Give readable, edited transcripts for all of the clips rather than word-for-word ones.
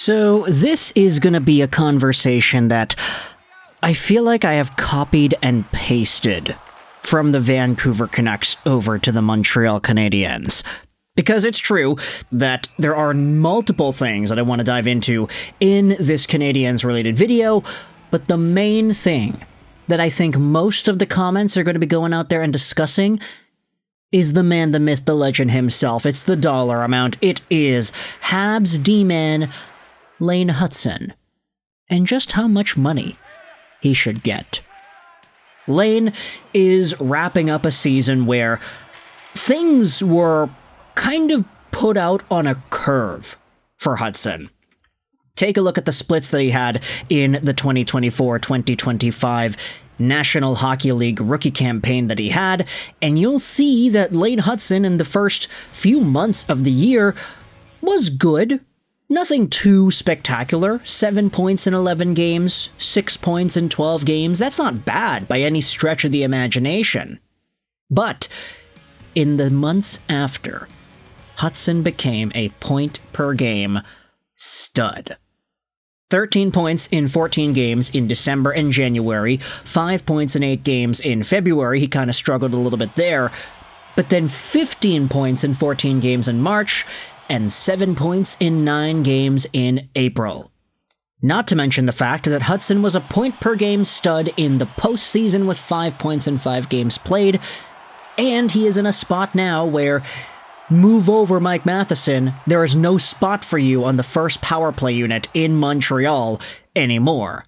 So this is going to be a conversation that I feel like I have copied and pasted from the Vancouver Canucks over to the Montreal Canadiens. Because it's true that there are multiple things that I want to dive into in this Canadiens-related video, but the main thing that I think most of the comments are going to be going out there and discussing is the man, the myth, the legend himself. It's the dollar amount. It is Habs D-man Lane Hutson, and just how much money he should get. Lane is wrapping up a season where things were kind of put out on a curve for Hutson. Take a look at the splits that he had in the 2024-2025 National Hockey League rookie campaign that he had, and you'll see that Lane Hutson in the first few months of the year was good. Nothing too spectacular. 7 points in 11 games, 6 points in 12 games. That's not bad by any stretch of the imagination. But in the months after, Hutson became a point-per-game stud. 13 points in 14 games in December and January, 5 points in 8 games in February. He kind of struggled a little bit there. But then 15 points in 14 games in March, and 7 points in 9 games in April. Not to mention the fact that Hutson was a point-per-game stud in the postseason with 5 points in 5 games played, and he is in a spot now where, move over Mike Matheson, there is no spot for you on the first power play unit in Montreal anymore.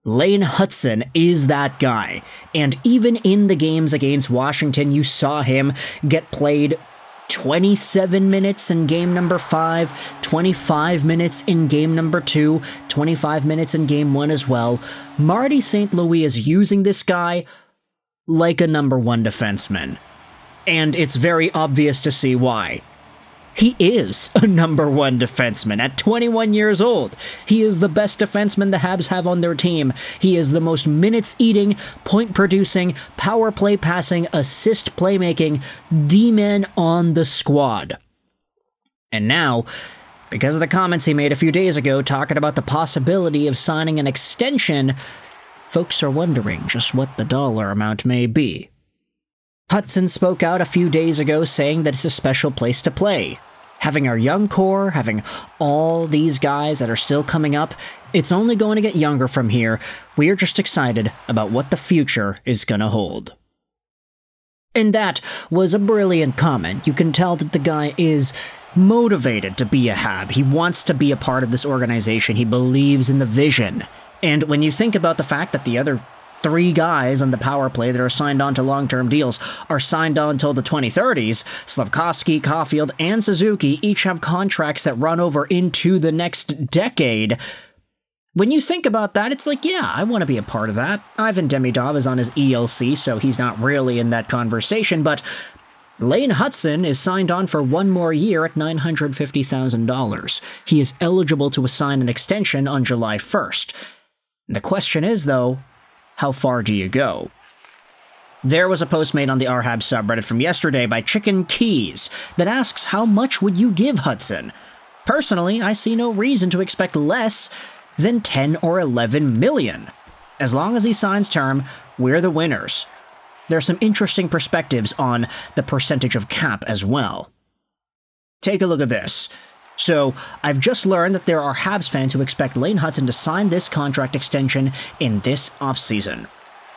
Lane Hutson is that guy, and even in the games against Washington, you saw him get played 27 minutes in game number 5, 25 minutes in game number 2, 25 minutes in game 1 as well. Marty St. Louis is using this guy like a number 1 defenseman. And it's very obvious to see why. He is a number 1 defenseman at 21 years old. He is the best defenseman the Habs have on their team. He is the most minutes-eating, point-producing, power play passing, assist playmaking D-man on the squad. And now, because of the comments he made a few days ago talking about the possibility of signing an extension, folks are wondering just what the dollar amount may be. Hutson spoke out a few days ago saying that it's a special place to play. Having our young core, having all these guys that are still coming up, it's only going to get younger from here. We're just excited about what the future is going to hold. And that was a brilliant comment. You can tell that the guy is motivated to be a Hab. He wants to be a part of this organization. He believes in the vision. And when you think about the fact that the other 3 guys on the power play that are signed on to long-term deals are signed on till the 2030s. Slafkovsky, Caulfield, and Suzuki each have contracts that run over into the next decade. When you think about that, it's like, yeah, I want to be a part of that. Ivan Demidov is on his ELC, so he's not really in that conversation, but Lane Hutson is signed on for 1 more year at $950,000. He is eligible to assign an extension on July 1st. The question is, though, how far do you go? There was a post made on the RHab subreddit from yesterday by Chicken Keys that asks, how much would you give Hutson? Personally, I see no reason to expect less than 10 or 11 million. As long as he signs term, we're the winners. There are some interesting perspectives on the percentage of cap as well. Take a look at this. So, I've just learned that there are Habs fans who expect Lane Hutson to sign this contract extension in this offseason.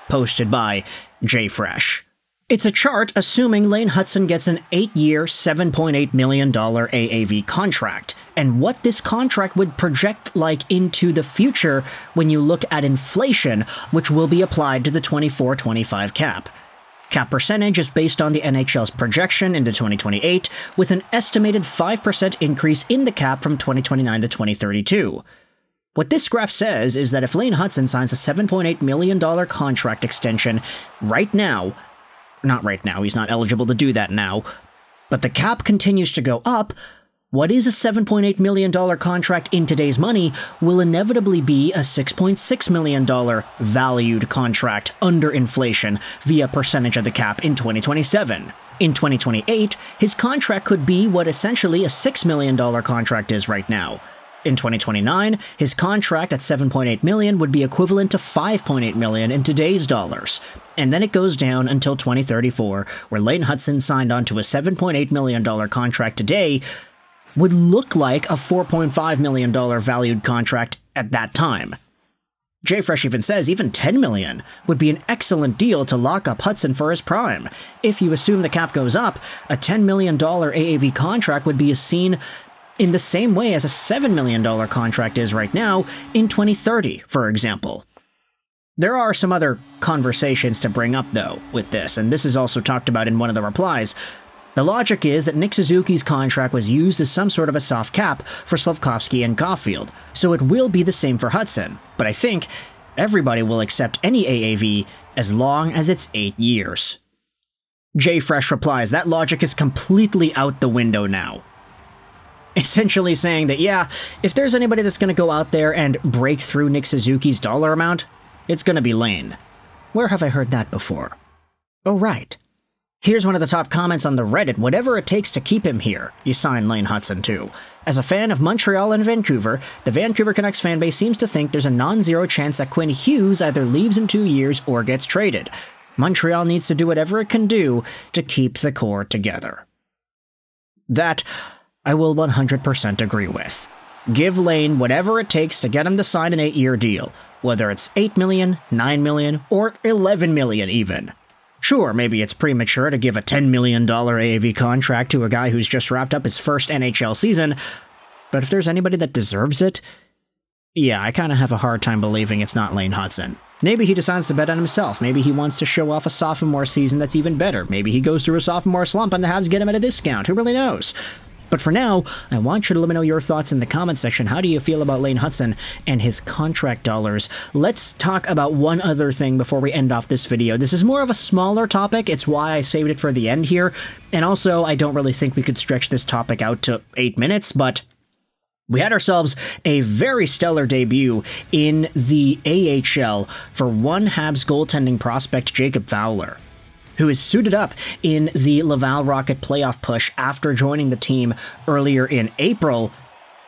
Posted by JFresh. It's a chart assuming Lane Hutson gets an 8-year, $7.8 million AAV contract, and what this contract would project like into the future when you look at inflation, which will be applied to the 24-25 cap. Cap percentage is based on the NHL's projection into 2028, with an estimated 5% increase in the cap from 2029 to 2032. What this graph says is that if Lane Hutson signs a $7.8 million contract extension right now, not right now, he's not eligible to do that now, but the cap continues to go up, what is a $7.8 million contract in today's money will inevitably be a $6.6 million valued contract under inflation via percentage of the cap in 2027. In 2028, his contract could be what essentially a $6 million contract is right now. In 2029, his contract at $7.8 million would be equivalent to $5.8 million in today's dollars. And then it goes down until 2034, where Lane Hutson signed on to a $7.8 million contract today, would look like a $4.5 million valued contract at that time. JFresh even says even $10 million would be an excellent deal to lock up Hutson for his prime. If you assume the cap goes up, a $10 million AAV contract would be seen in the same way as a $7 million contract is right now in 2030, for example. There are some other conversations to bring up, though, with this, and this is also talked about in one of the replies. The logic is that Nick Suzuki's contract was used as some sort of a soft cap for Slafkovsky and Caulfield, so it will be the same for Hutson, but I think everybody will accept any AAV as long as it's 8 years. JFresh replies, that logic is completely out the window now. Essentially saying that, yeah, if there's anybody that's going to go out there and break through Nick Suzuki's dollar amount, it's going to be Lane. Where have I heard that before? Oh, right. Here's one of the top comments on the Reddit. Whatever it takes to keep him here, you sign Lane Hutson to. As a fan of Montreal and Vancouver, the Vancouver Canucks fanbase seems to think there's a non-zero chance that Quinn Hughes either leaves in 2 years or gets traded. Montreal needs to do whatever it can do to keep the core together. That I will 100% agree with. Give Lane whatever it takes to get him to sign an 8-year deal, whether it's $8 million, $9 million, or $11 million even. Sure, maybe it's premature to give a $10 million AAV contract to a guy who's just wrapped up his first NHL season, but if there's anybody that deserves it, yeah, I kind of have a hard time believing it's not Lane Hutson. Maybe he decides to bet on himself. Maybe he wants to show off a sophomore season that's even better. Maybe he goes through a sophomore slump and the Habs get him at a discount. Who really knows? But for now, I want you to let me know your thoughts in the comment section. How do you feel about Lane Hutson and his contract dollars? Let's talk about one other thing before we end off this video. This is more of a smaller topic. It's why I saved it for the end here. And also, I don't really think we could stretch this topic out to 8 minutes, but we had ourselves a very stellar debut in the AHL for one Habs goaltending prospect, Jacob Fowler, who is suited up in the Laval Rocket playoff push after joining the team earlier in April,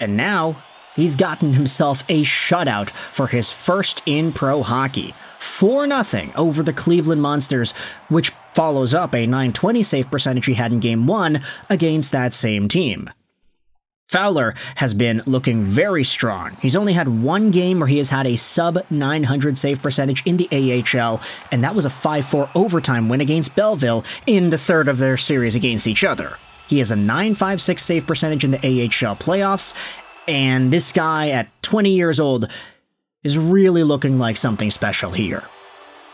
and now he's gotten himself a shutout for his first in pro hockey. 4-0 over the Cleveland Monsters, which follows up a .920 save percentage he had in Game 1 against that same team. Fowler has been looking very strong. He's only had one game where he has had a sub-900 save percentage in the AHL, and that was a 5-4 overtime win against Belleville in the third of their series against each other. He has a .956 save percentage in the AHL playoffs, and this guy at 20 years old is really looking like something special here.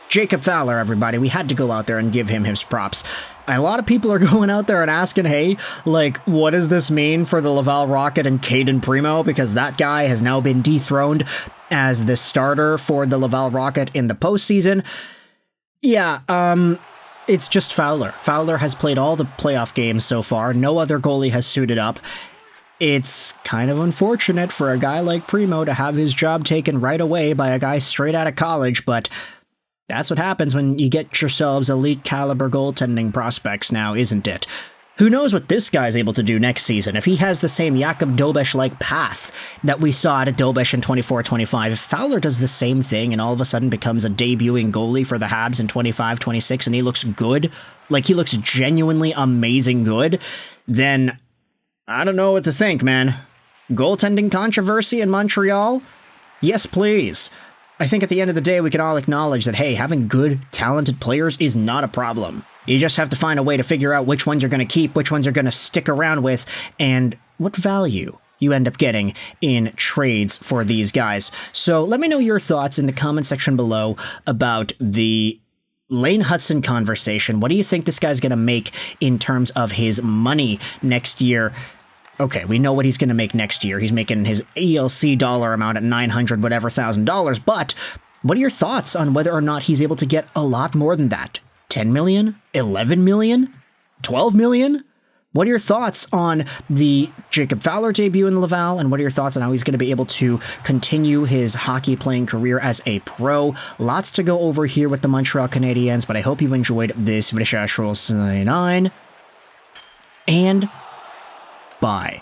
Jacob Fowler, everybody, we had to go out there and give him his props. A lot of people are going out there and asking, hey, like, what does this mean for the Laval Rocket and Cayden Primo? Because that guy has now been dethroned as the starter for the Laval Rocket in the postseason. Yeah, it's just Fowler. Fowler has played all the playoff games so far. No other goalie has suited up. It's kind of unfortunate for a guy like Primo to have his job taken right away by a guy straight out of college, but that's what happens when you get yourselves elite caliber goaltending prospects now, isn't it? Who knows what this guy's able to do next season? If he has the same Jakub Dobeš-like path that we saw at Dobeš in 24-25, if Fowler does the same thing and all of a sudden becomes a debuting goalie for the Habs in 25-26 and he looks good, like he looks genuinely amazing good, then I don't know what to think, man. Goaltending controversy in Montreal? Yes, please. I think at the end of the day, we can all acknowledge that, hey, having good, talented players is not a problem. You just have to find a way to figure out which ones you're going to keep, which ones you're going to stick around with, and what value you end up getting in trades for these guys. So let me know your thoughts in the comment section below about the Lane Hutson conversation. What do you think this guy's going to make in terms of his money next year? Okay, we know what he's going to make next year. He's making his ELC dollar amount at $900,000, but what are your thoughts on whether or not he's able to get a lot more than that? 10 million? 11 million? 12 million? What are your thoughts on the Jacob Fowler debut in Laval, and what are your thoughts on how he's going to be able to continue his hockey playing career as a pro? Lots to go over here with the Montreal Canadiens, but I hope you enjoyed this video. And bye.